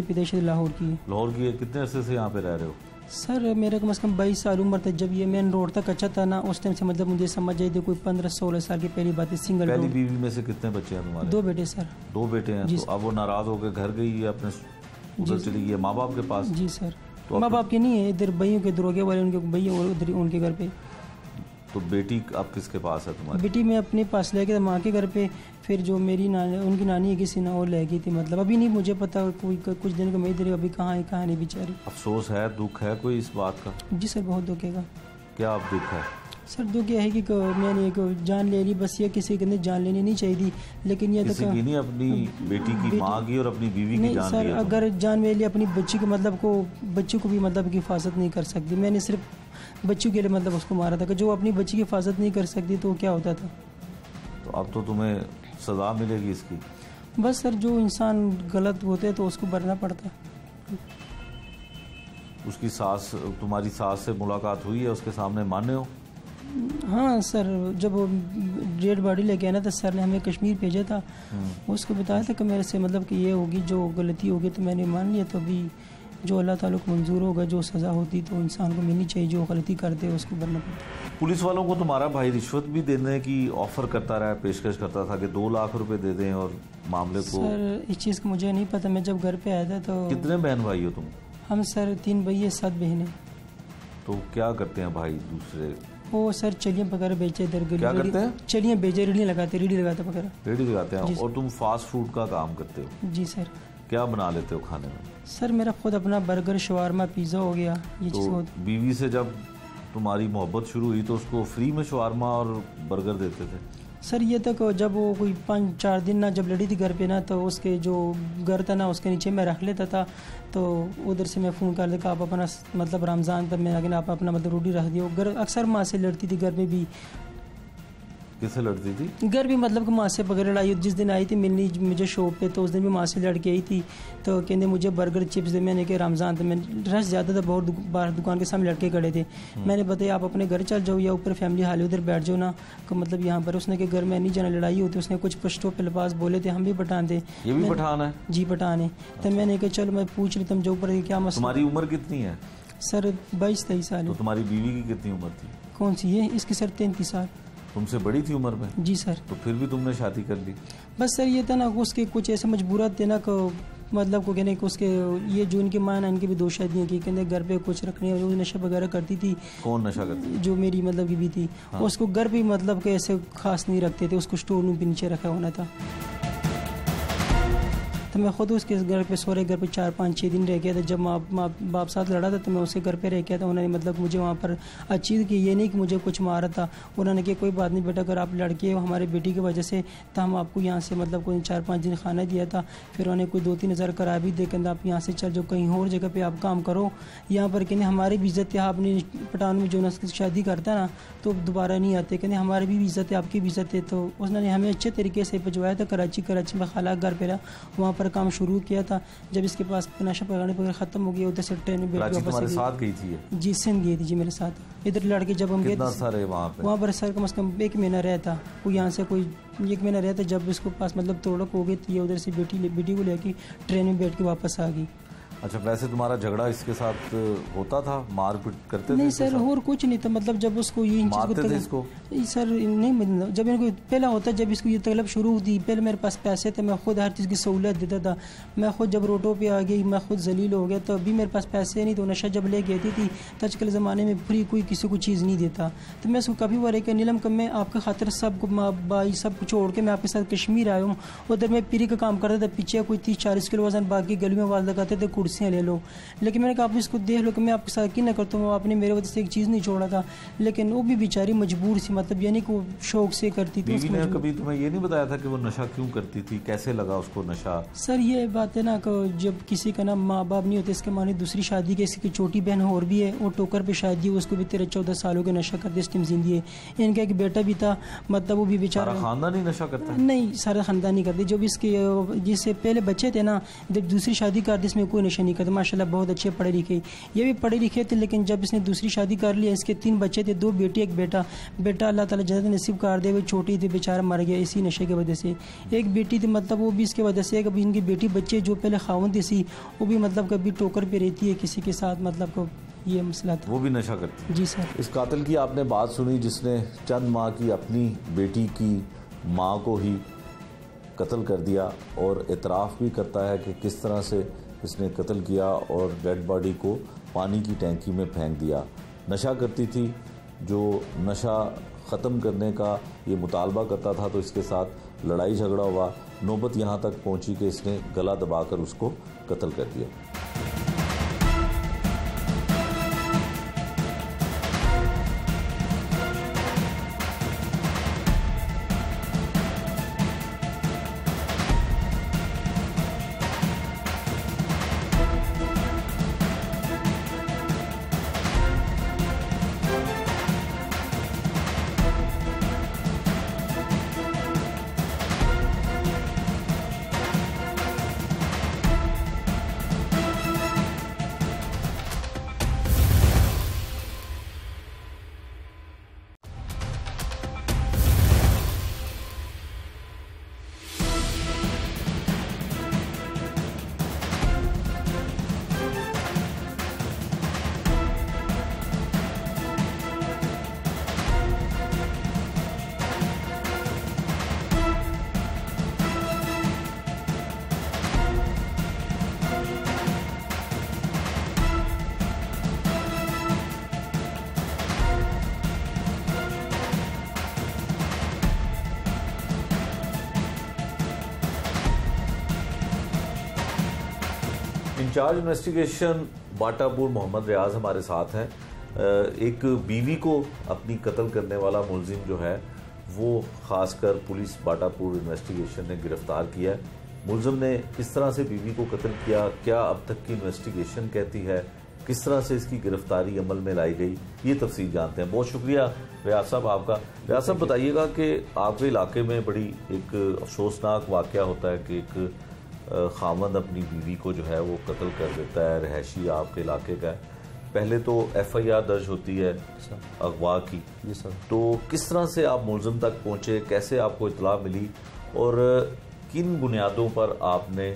पैदाइश लाहौर की है। लाहौर की है। कितने अरसे से यहाँ पे रह रहे हो? सर मेरे कम से कम 22 साल उम्र था जब ये मेन रोड तक अच्छा था ना, उस टाइम से मतलब मुझे समझ आई थी कोई 15-16 साल की पहली बात है। सिंगल पहली बीवी में से कितने बच्चे हैं तुम्हारे? 2 बेटे सर। 2 बेटे हैं। तो अब वो नाराज होकर घर गई है, अपने उधर चली गई है माँ बाप के पास? जी सर। तो माँ बाप के नहीं है, इधर भैयों के दरोगे वाले उनके भैया उधर उनके घर पे। तो बेटी अब किसके पास है तुम्हारी? बेटी मैं अपने पास ले गया माँ के घर पे, फिर जो मेरी नानी उनकी नानी है किसी ना और ले गई थी। मतलब अभी नहीं मुझे पता कोई कुछ दिन का मैं इधर अभी कहाँ है कहाँ नहीं बेचारी। अफसोस है, दुख है कोई इस बात का? जी सर बहुत दुख है। क्या अब दुख है? सर दुख यह है कि मैंने एक जान ले ली, बस ये किसी के अंदर जान लेनी नहीं चाहिए थी, लेकिन ये किसी की नहीं, अपनी बेटी की माँ की और अपनी बीवी की जान सर लिया। अगर जान ले ली अपनी बच्ची को मतलब बच्ची को भी मतलब की हिफाजत नहीं कर सकती। मैंने सिर्फ बच्चों के लिए मतलब उसको मारा था कि जो अपनी बच्ची की हिफाजत नहीं कर सकती तो क्या होता था। तो अब तो तुम्हें सजा मिलेगी इसकी। बस सर जो इंसान गलत होते हैं तो उसको भरना पड़ता है। उसकी सास, तुम्हारी सास से मुलाकात हुई है? उसके सामने माने हो? हाँ सर, जब वो डेड बॉडी लेके आना था सर ने हमें कश्मीर भेजा था, उसको बताया था कि मेरे से मतलब कि ये होगी, जो गलती होगी तो मैंने मान लिया। तो अभी जो अल्लाह ताला को मंजूर होगा, जो सज़ा होती तो इंसान को मिलनी चाहिए, जो गलती करते उसको भरना पड़ता। पुलिस वालों को तुम्हारा भाई रिश्वत भी देने की ऑफर करता रहा, पेशकश करता था कि 2 लाख रुपए दे दें और मामले को। सर इस चीज़ का मुझे नहीं पता, मैं जब घर पे आया था तो। कितने बहन भाई हो तुम? हम सर 3 भैया 7 बहनें। तो क्या करते हैं भाई दूसरे? वो सर चलियाँ वगैरह बेचे इधर गली। क्या करते हैं? चलियाँ बेचे, रेडी लगाते वगैरह। रेडी लगाते हैं। और तुम फास्ट फूड का काम करते हो? जी सर। क्या बना लेते हो खाने में? सर मेरा खुद अपना बर्गर, शवारमा, पिज़्ज़ा हो गया ये चीज़। तो बीवी से जब तुम्हारी मोहब्बत शुरू हुई तो उसको फ्री में शवारमा और बर्गर देते थे? सर ये तक जब वो कोई 5-4 दिन ना जब लड़ी थी घर पे ना, तो उसके जो घर था ना उसके नीचे मैं रख लेता था। तो उधर से मैं फ़ोन कर देता आप अपना मतलब रमज़ान तक मैं, लेकिन आप अपना मतलब रोटी रख दियो। घर अक्सर माँ से लड़ती थी, घर में भी। किससे लड़ती थी? घर भी मतलब कि माँ से बगैर लड़ाई। जिस दिन आई थी मिलनी मुझे शॉप पे, तो उस दिन भी माँ से लड़ के आई थी। तो कहते मुझे बर्गर चिप्स दे। मैंने कहा रमज़ान था, मैं रश ज़्यादा था, बहुत बाहर दुकान के सामने लड़के खड़े थे। मैंने बताया आप अपने घर चल जाओ या ऊपर फैमिली हाल उधर बैठ जाओ ना, तो मतलब यहाँ पर। उसने के घर में नहीं जाना, लड़ाई होती। उसने कुछ पश्तो पे लबास बोले थे, हम भी पठान थे। ये भी पठान है? जी पठान है। तो मैंने कहा चलो मैं पूछ लेता हूँ जो ऊपर क्या मसला। तुम्हारी उम्र कितनी है? सर 22-23 साल। तो तुम्हारी बीवी की कितनी उम्र थी? कौन सी है? इसकी सर 33 साल। तुमसे बड़ी थी उम्र में? जी सर। तो फिर भी तुमने शादी कर ली? बस सर ये था ना उसके कुछ ऐसे मजबूरत थे ना को मतलब को कहने को उसके ये जो उनकी माँ इनकी भी 2 शादियाँ की, कहते घर पे कुछ रखने और वो नशा वगैरह करती थी। कौन नशा करती? जो मेरी मतलब की भी थी। हाँ। उसको घर पे मतलब के ऐसे खास नहीं रखते थे, उसको स्टोर रूम पे नीचे रखा होना था। तो मैं खुद उसके घर पे सोरे घर पे 4-5-6 दिन रह गया था। जब माँ बाप साथ लड़ा था तो मैं उसके घर पे रह गया था। उन्होंने मतलब मुझे वहाँ पर अच्छी की, ये नहीं कि मुझे कुछ मारा था। उन्होंने कहा कोई बात नहीं बेटा, अगर आप लड़के हो हमारे बेटी की वजह से तो हम आपको यहाँ से मतलब कोई 4-5 दिन खाना दिया था। फिर उन्होंने कोई 2-3 हज़ार करा भी दे, कहते आप यहाँ से चल जाओ, कहीं और जगह पर आप काम करो। यहाँ पर कहते हमारी भी इज़्ज़त है, आपने पठान में जो ना शादी करता ना तो दोबारा नहीं आते। कहते हमारी भी इज़्ज़त है, आपकी भी इज़्ज़त है। तो उसने हमें अच्छे तरीके से भिजवाया था कराची में खाला घर पे रहा, वहाँ पर काम शुरू किया था। जब इसके पास नशा पकड़ने वगैरह खत्म हो गया, उधर से ट्रेन में बैठ वापस साथ गई थी? जी सिंध गई थी जी मेरे साथ। इधर लड़के जब हम गए वहाँ पर सर कम से कम 1 महीना रहा था। कोई यहाँ से कोई 1 महीना रहा था। जब इसको पास मतलब तोड़क हो गई तो ये उधर से बेटी को लेके ट्रेन में बैठ के वापस आ गई। अच्छा, वैसे तुम्हारा झगड़ा इसके साथ होता था? मारपीट करते नहीं थे? सर और कुछ नहीं था। मतलब जब उसको ये मारते थे इसको? सर नहीं, मतलब जब इनको पहला होता जब इसको ये तलब शुरू होती, पहले मेरे पास पैसे थे, मैं खुद हर चीज़ की सहूलत देता था। मैं खुद जब रोडों पे आ गई, मैं खुद जलील हो गया, तो अभी मेरे पास पैसे नहीं, तो नशा जब ले गई थी तो आजकल ज़माने में फ्री कोई किसी को चीज़ नहीं देता। तो मैं उसको कभी बार नीलम कम मैं आपके खातिर सब माँ भाई सब कुछ छोड़ के मैं आपके साथ कश्मीर आया हूँ। उधर मैं पीरी का काम करता था, पीछे कोई 30-40 किलो वजन, बाकी गली में वाल लगाते थे, कुर्सियाँ ले लो। लेकिन मैंने कहा आप इसको देख लो कि मैं आपके साथ क्यों ना करता हूँ, आपने मेरे वजह से एक चीज़ नहीं छोड़ा था। लेकिन वो भी बेचारी मजबूर सी, मतलब यानी कि वो शौक से करती थी। बीवी ने कभी तुम्हें ये नहीं बताया था कि वो नशा क्यों करती थी? कैसे लगा उसको नशा? सर ये बात है ना कि जब किसी का ना माँ बाप नहीं होते, इसके माने दूसरी शादी के, इसकी छोटी बहन और भी है, वो टोकर पे शादी, उसको भी 13-14 सालों के नशा करते इस टाइम जिंदगी है। इनका एक बेटा भी था, मतलब वो भी बेचारा खानदान ही नशा करता है? नहीं, सारा खानदान नहीं करते। जब इसके जिससे पहले बच्चे थे ना, जब दूसरी शादी करते इसमें कोई एजुकेशन ही करते, माशाल्लाह बहुत अच्छे पढ़े लिखे, ये भी पढ़े लिखे थे, लेकिन जब इसने दूसरी शादी कर ली, इसके 3 बच्चे थे, 2 बेटी 1 बेटा। बेटा अल्लाह ताला जल्द नसीब कर दे, वो छोटी थी, बेचारा मर गया इसी नशे की वजह से। एक बेटी थी, मतलब वो भी इसके वजह से। कभी इनकी बेटी बच्चे जो पहले खावंद थी, वो भी मतलब कभी टोकर पे रहती है किसी के साथ, मतलब को ये मसला था। वो भी नशा करती है। जी सर। इस कातिल की आपने बात सुनी जिसने चंद माह की अपनी बेटी की माँ को ही कत्ल कर दिया, और इतराफ़ भी करता है कि किस तरह से इसने कत्ल किया और डेड बॉडी को पानी की टैंकी में फेंक दिया। नशा करती थी, जो नशा ख़त्म करने का ये मुतालबा करता था, तो इसके साथ लड़ाई झगड़ा हुआ, नौबत यहाँ तक पहुँची कि इसने गला दबाकर उसको कत्ल कर दिया। इंचार्ज इन्वेस्टिगेशन बाटापुर मोहम्मद रियाज हमारे साथ हैं। एक बीवी को अपनी कत्ल करने वाला मुलजिम जो है वो खासकर पुलिस बाटापुर इन्वेस्टिगेशन ने गिरफ्तार किया है। मुलजिम ने किस तरह से बीवी को कत्ल किया, क्या अब तक की इन्वेस्टिगेशन कहती है, किस तरह से इसकी गिरफ्तारी अमल में लाई गई, ये तफसील जानते हैं। बहुत शुक्रिया रियाज साहब आपका। रियाज साहब बताइएगा कि आपके इलाके में बड़ी एक अफसोसनाक वाक़या होता है कि एक खामद अपनी बीवी को जो है वो कत्ल कर देता है, रहायशी आपके इलाके का है। पहले तो FIR दर्ज होती है अगवा की। जी सर। तो किस तरह से आप मुलजिम तक पहुँचे, कैसे आपको इतला मिली और किन बुनियादों पर आपने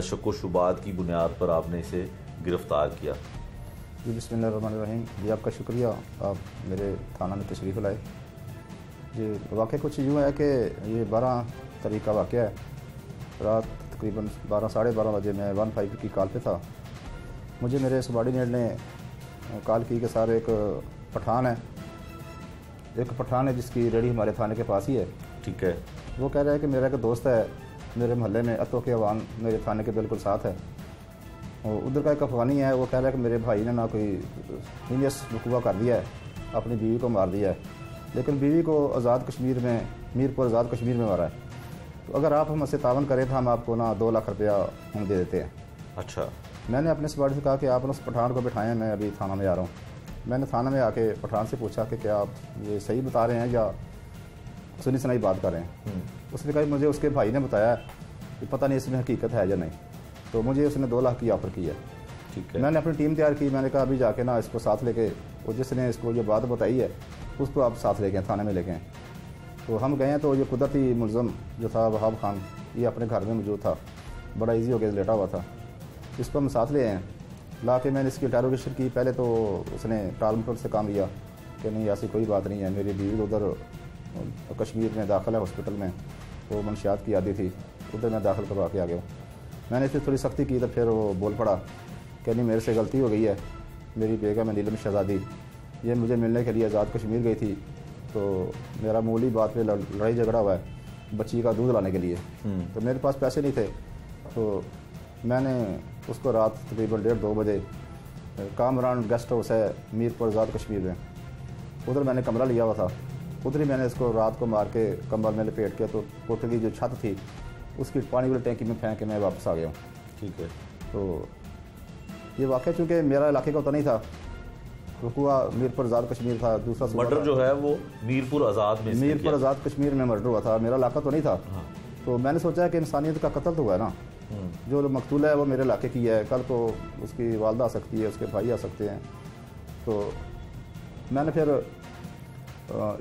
शक व शुबात की बुनियाद पर आपने इसे गिरफ्तार किया? जी बिस्मिल्लाहिर्रहमानिर्रहीम। जी आपका शुक्रिया, आप मेरे थाना में तशरीफ़ लाए। जी वाक़या कुछ यूँ है कि ये 12 तारीख का वाक़या है। रात तकरीबन 12 साढ़े 12 बजे मैं 15 की कॉल पे था। मुझे मेरे सबॉर्डिनेट ने कॉल की कि सर एक पठान है जिसकी रेडी हमारे थाने के पास ही है। ठीक है। वो कह रहा है कि मेरा एक दोस्त है मेरे मोहल्ले में, अतो के अवान मेरे थाने के बिल्कुल साथ है, और उधर का एक अफगानी है, वो कह रहा है कि मेरे भाई ने ना कोई हीनियस वकूआ कर दिया है, अपनी बीवी को मार दिया है, लेकिन बीवी को आज़ाद कश्मीर में, मीरपुर आज़ाद कश्मीर में मारा है। तो अगर आप हमसे तावन करें तो हम आपको ना 2 लाख रुपया हम दे देते हैं। अच्छा। मैंने अपने सबॉर्डिनेट से कहा कि आप उस पठान को बिठाएं, मैं अभी थाना में आ रहा हूँ। मैंने थाना में आके पठान से पूछा कि क्या आप ये सही बता रहे हैं या सुनी सुनाई बात कर रहे हैं। उसने कहा मुझे उसके भाई ने बताया कि पता नहीं इसमें हकीकत है या नहीं, तो मुझे उसने 2 लाख की ऑफ़र की है। ठीक है। मैंने अपनी टीम तैयार की। मैंने कहा अभी जाके ना इसको साथ लेके, और जिसने इसको ये बात बताई है उसको आप साथ लेके थाने में लेके। तो हम गए हैं, तो ये कुदरती मुलज़म जो था वहाब खान, ये अपने घर में मौजूद था, बड़ा इजी हो गया, लेटा हुआ था। इसको हम साथ ले आए, ला के मैंने इसकी इंटरोगेशन की। पहले तो उसने टाल मटोल से काम लिया कि नहीं ऐसी कोई बात नहीं है, मेरी बीवी उधर कश्मीर में दाखिल है हॉस्पिटल में, वो मंशियात की आदि थी, उधर मैं दाखिल करवा के आ गया। मैंने इससे थोड़ी सख्ती की तो फिर वो बोल पड़ा कि नहीं मेरे से गलती हो गई है, मेरी बेगम नीलम शहजादी ये मुझे मिलने के लिए आज़ाद कश्मीर गई थी, तो मेरा मूली बात पे लड़ाई झगड़ा हुआ है बच्ची का दूध लाने के लिए। तो मेरे पास पैसे नहीं थे, तो मैंने उसको रात तकरीबन 1:30-2 बजे कामरान गेस्ट हाउस है मीरपुर आज़ाद कश्मीर में, उधर मैंने कमरा लिया हुआ था, उधर ही मैंने इसको रात को मार के कंबल में लपेट के, तो कोठे की जो छत थी उसकी पानी वाली टैंकी में फेंक के मैं वापस आ गया हूँ। ठीक है। तो ये वाक़या चूँकि मेरा इलाके का तो नहीं था, रुकुआ मीरपुर आज़ाद कश्मीर था, दूसरा मर्डर जो है वो मीरपुर आज़ाद में, मीरपुर आज़ाद कश्मीर में मर्डर हुआ था, मेरा इलाका तो नहीं था। हाँ। तो मैंने सोचा कि इंसानियत का कत्ल तो हुआ है ना, जो मकतूल है वो मेरे इलाके की है, कल को उसकी वालदा आ सकती है, उसके भाई आ सकते हैं। तो मैंने फिर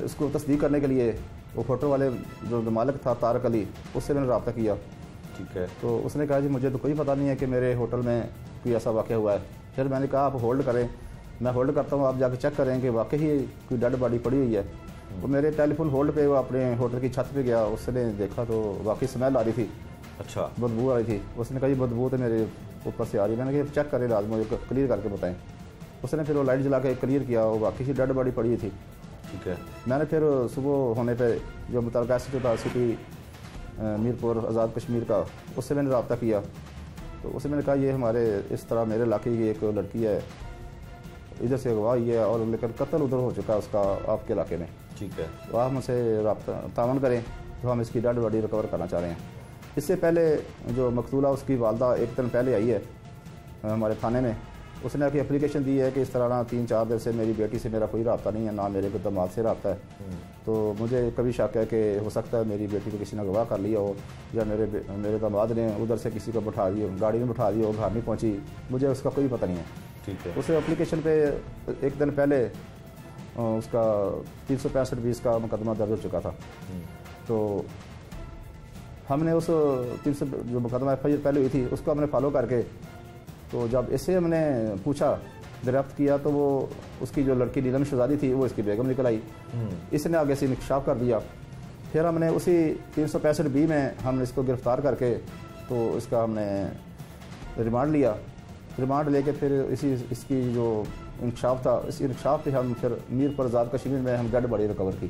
इसको तस्दीक करने के लिए वो फ़ोटो वाले जो मालिक था तारक अली, उससे मैंने रब्ता किया। ठीक है। तो उसने कहा जी मुझे तो कोई पता नहीं है कि मेरे होटल में कोई ऐसा वाक़या हुआ है। फिर मैंने कहा आप होल्ड करें, मैं होल्ड करता हूँ, आप जाके चेक करें कि वाकई ही कोई डेड बॉडी पड़ी हुई है। वो मेरे टेलीफोन होल्ड पे वो अपने होटल की छत पे गया, उसने देखा तो वाकई स्मेल आ रही थी। अच्छा। बदबू आ रही थी। उसने कहा ये बदबू तो मेरे ऊपर से आ रही है। मैंने कहा चेक करें, लाजम मुझे क्लियर करके बताएं। उसने फिर वो लाइट जला के क्लियर किया, वो वाकई ही डेड बॉडी पड़ी हुई थी। ठीक है। मैंने फिर सुबह होने पे जो मुतलका एसएचओ था सिटी मीरपुर आज़ाद कश्मीर का, उससे मैंने रब्ता किया। तो उससे मैंने कहा ये हमारे इस तरह मेरे इलाके की एक लड़की है, इधर से अगवा हुई है और लेकर कत्ल उधर हो चुका है उसका आपके इलाके में। ठीक है। तो आप मुझसे रब्ता तावन करें, तो हम इसकी डेड बॉडी रिकवर करना चाह रहे हैं। इससे पहले जो मकतूला उसकी वालदा एक दिन पहले आई है हमारे थाने में, उसने आके एप्लीकेशन दी है कि इस तरह ना 3-4 दिन से मेरी बेटी से मेरा कोई रब्ता नहीं है, ना मेरे को दामाद से रब्ता है। तो मुझे कभी शक है कि हो सकता है मेरी बेटी को किसी ने अगवा कर लिया हो, या मेरे दामाद ने उधर से किसी को बैठा दिया, गाड़ी में बैठा दिया हो, घर नहीं पहुंची, मुझे उसका कोई पता नहीं है। ठीक है। उस एप्लीकेशन पे एक दिन पहले उसका 365(20) का मुकदमा दर्ज हो चुका था। तो हमने उस 300 जो मुकदमा FIR पहले हुई थी उसको हमने फॉलो करके, तो जब इससे हमने पूछा, दरियाफ्त किया, तो वो उसकी जो लड़की नीलम शहजादी थी वो इसकी बेगम निकल आई। इसने आगे से इंकशाफ कर दिया। फिर हमने उसी 365(B) में हमने इसको गिरफ्तार करके तो इसका हमने रिमांड लिया। रिमांड लेके फिर इसकी जो इंकशाफ था, इस इंकशाफ पे हम फिर मीरपुर आज़ाद कश्मीर में हम डेड बॉडी रिकवर की।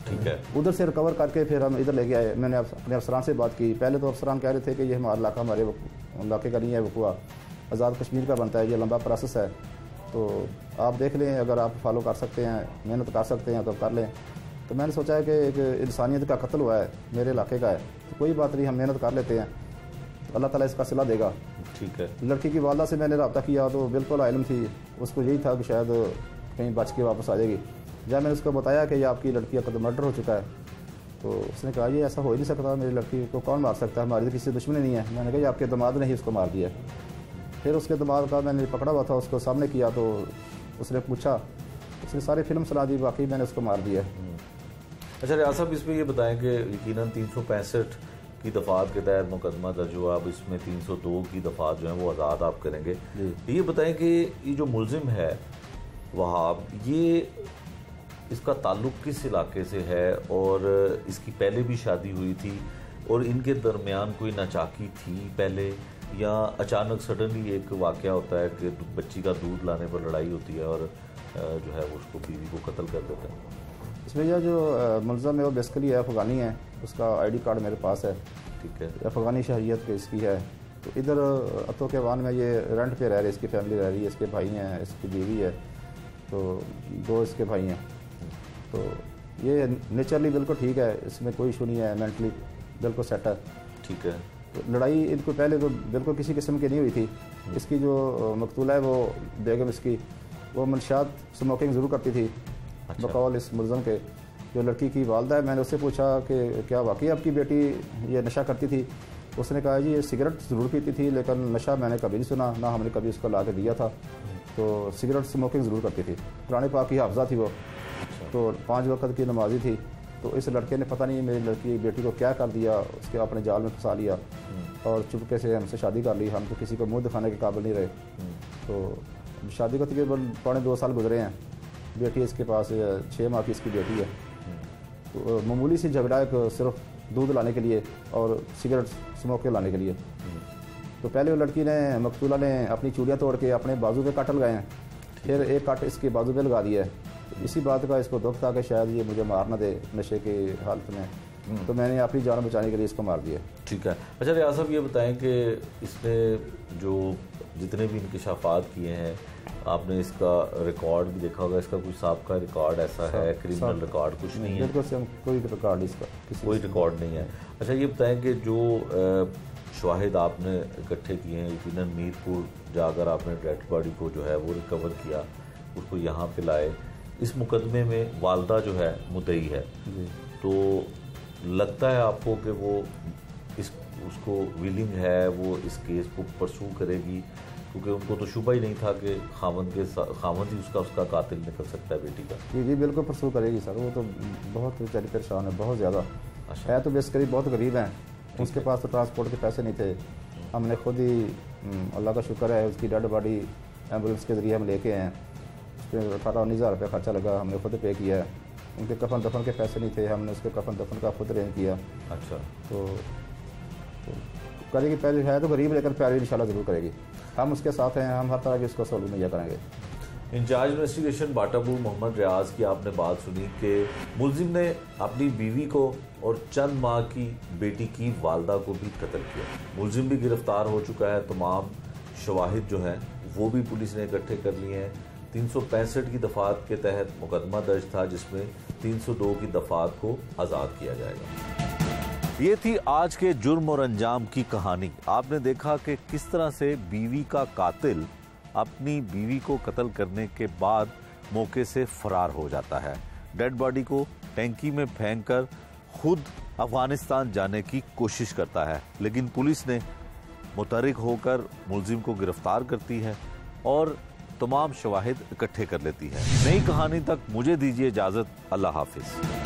ठीक है। उधर से रिकवर करके फिर हम इधर लेके आए। मैंने अपने अफसरान से बात की। पहले तो अफसरान कह रहे थे कि ये हमारा इलाका हमारे इलाके का नहीं है, वकूआ आज़ाद कश्मीर का बनता है, ये लंबा प्रोसेस है, तो आप देख लें, अगर आप फॉलो कर सकते हैं, मेहनत कर सकते हैं तो कर लें। तो मैंने सोचा है कि एक इंसानियत का कत्ल हुआ है, मेरे इलाके का है, तो कोई बात नहीं, हम मेहनत कर लेते हैं, तो अल्लाह ताला इसका सिला देगा। ठीक है। लड़की की वालदा से मैंने रब्ता किया तो बिल्कुल इल्म थी, उसको यही था कि शायद कहीं बच के वापस आ जाएगी। जब मैंने उसको बताया कि ये आपकी लड़की का मर्डर हो चुका है, तो उसने कहा ये ऐसा हो ही नहीं सकता, मेरी लड़की को कौन मार सकता है, हमारी तो किसी से दुश्मनी नहीं है। मैंने कहा ये आपके दामाद ने ही उसको मार दिया। फिर उसके दामाद का मैंने पकड़ा हुआ था, उसको सामने किया, तो उसने पूछा, उसने सारी फिल्म सुना दी, वाकई मैंने उसको मार दिया। अच्छा रियाज साहब, इसमें ये बताएं कि यकीनन 365 की दफ़ात के तहत मुकदमा दर्ज हुआ, अब इसमें 302 की दफ़ात जो है वो आज़ाद आप करेंगे। ये बताएं कि ये जो मुलजिम है वहाब, ये इसका ताल्लुक किस इलाके से है और इसकी पहले भी शादी हुई थी और इनके दरमियान कोई नाचाकी थी पहले, या अचानक सडनली एक वाक़या होता है कि बच्ची का दूध लाने पर लड़ाई होती है और जो है वो उसको बीवी को कत्ल कर देते हैं? इसमें यह जो मुलज़म है वो बेसिकली है अफ़गानी है, उसका ID कार्ड मेरे पास है। ठीक है। अफ़गानी शहरियत की इसकी है। तो इधर अतो के वान में ये रेंट पे रह रही है, इसकी फैमिली रह रही है, इसके भाई हैं, इसकी बीवी है, तो 2 इसके भाई हैं। तो ये नेचरली बिल्कुल ठीक है, इसमें कोई इशू नहीं है, मेंटली बिल्कुल सेट है। ठीक है। तो लड़ाई इनको पहले तो बिल्कुल किसी किस्म की नहीं हुई थी। इसकी जो मकतूला है वो बेगम इसकी, वो मनशात स्मोकिंग ज़रूर करती थी। अच्छा। बकौल इस मुलज़म के जो लड़की की वालदा है, मैंने उससे पूछा कि क्या वाकई आपकी बेटी ये नशा करती थी? उसने कहा जी ये सिगरेट ज़रूर पीती थी, लेकिन नशा मैंने कभी नहीं सुना, ना हमने कभी उसको ला के दिया था। तो सिगरेट स्मोकिंग ज़रूर करती थी, पुराने पाक की हाफजा थी वो। तो 5 वक्त की नमाजी थी। तो इस लड़के ने पता नहीं मेरी लड़की बेटी को क्या कर दिया, उसके अपने जाल में फंसा लिया और चुपके से हमसे शादी कर ली। हम तो किसी को मुंह दिखाने के काबिल नहीं रहे। तो शादी को तकरीबन 2.25 साल गुजरे हैं। बेटी इसके पास 6 माह की इसकी बेटी है। तो मामूली सी झगड़ा एक सिर्फ दूध लाने के लिए और सिगरेट स्मोक के लाने के लिए। तो पहले वो लड़की ने, मकतूला ने, अपनी चूड़ियाँ तोड़ के अपने बाजू पे कट लगाए हैं, फिर एक कट इसके बाजू पे लगा दिया है। इसी बात का इसको दुख था कि शायद ये मुझे मार ना दे नशे की हालत में, तो मैंने अपनी जान बचाने के लिए इसको मार दिया। ठीक है। अच्छा रियाज साहब, ये बताएं कि इसने जो जितने भी इंकशाफात किए हैं, आपने इसका रिकॉर्ड भी देखा होगा, इसका कोई साहब रिकॉर्ड ऐसा है, क्रिमिनल रिकॉर्ड कुछ नहीं है? बिल्कुल से कोई रिकॉर्ड इसका कोई रिकॉर्ड नहीं है। अच्छा ये बताएं कि जो शवाहिद आपने इकट्ठे किए हैं, यकीनन मीरपुर जाकर आपने डेड बॉडी को जो है वो रिकवर किया, उसको यहाँ पे लाए, इस मुकदमे में वालदा जो है मुद्दई है, तो लगता है आपको कि वो उसको विलिंग है वो इस केस को परसू करेगी, क्योंकि उनको तो शुबा ही नहीं था कि खामन ही उसका कातिल निकल सकता है बेटी का। जी बिल्कुल परसू करेगी सर, वो तो बहुत बेचारी परेशान है, बहुत ज़्यादा। अच्छा। है तो बेसिकली बहुत गरीब हैं, उसके पास तो ट्रांसपोर्ट के पैसे नहीं थे। हमने खुद ही अल्लाह का शुक्र है उसकी डेड बॉडी एम्बुलेंस के ज़रिए हम लेके आए। उस पर 18-19 हज़ार रुपया खर्चा लगा, हमने खुद पे किया है। उनके कफन दफन के पैसे नहीं थे, हमने उसके कफन दफन का खुद अरेंज किया। अच्छा। तो करेगी, पहले है तो गरीब लेकर प्यारी इंशाल्लाह ज़रूर करेगी। हम उसके साथ हैं, हम हर तरह की उसको सहूलत मुहैया करेंगे। इंचार्ज इन्वेस्टिगेशन बाटापुर मोहम्मद रियाज की आपने बात सुनी कि मुलजिम ने अपनी बीवी को और चंद माह की बेटी की वालदा को भी कत्ल किया। मुलजिम भी गिरफ्तार हो चुका है। तमाम शवाहिद जो हैं वो भी पुलिस ने इकट्ठे कर लिए हैं। 365 की दफात के तहत मुकदमा दर्ज था, जिसमें 302 की दफात को आज़ाद किया जाएगा। ये थी आज के जुर्म और अंजाम की कहानी। आपने देखा कि किस तरह से बीवी का कातिल अपनी बीवी को कत्ल करने के बाद मौके से फरार हो जाता है, डेड बॉडी को टैंकी में फेंककर खुद अफगानिस्तान जाने की कोशिश करता है, लेकिन पुलिस ने मुतहर्रिक होकर मुलजिम को गिरफ्तार करती है और तमाम शवाहिद इकट्ठे कर लेती है। नई कहानी तक मुझे दीजिए इजाजत। अल्लाह हाफिज।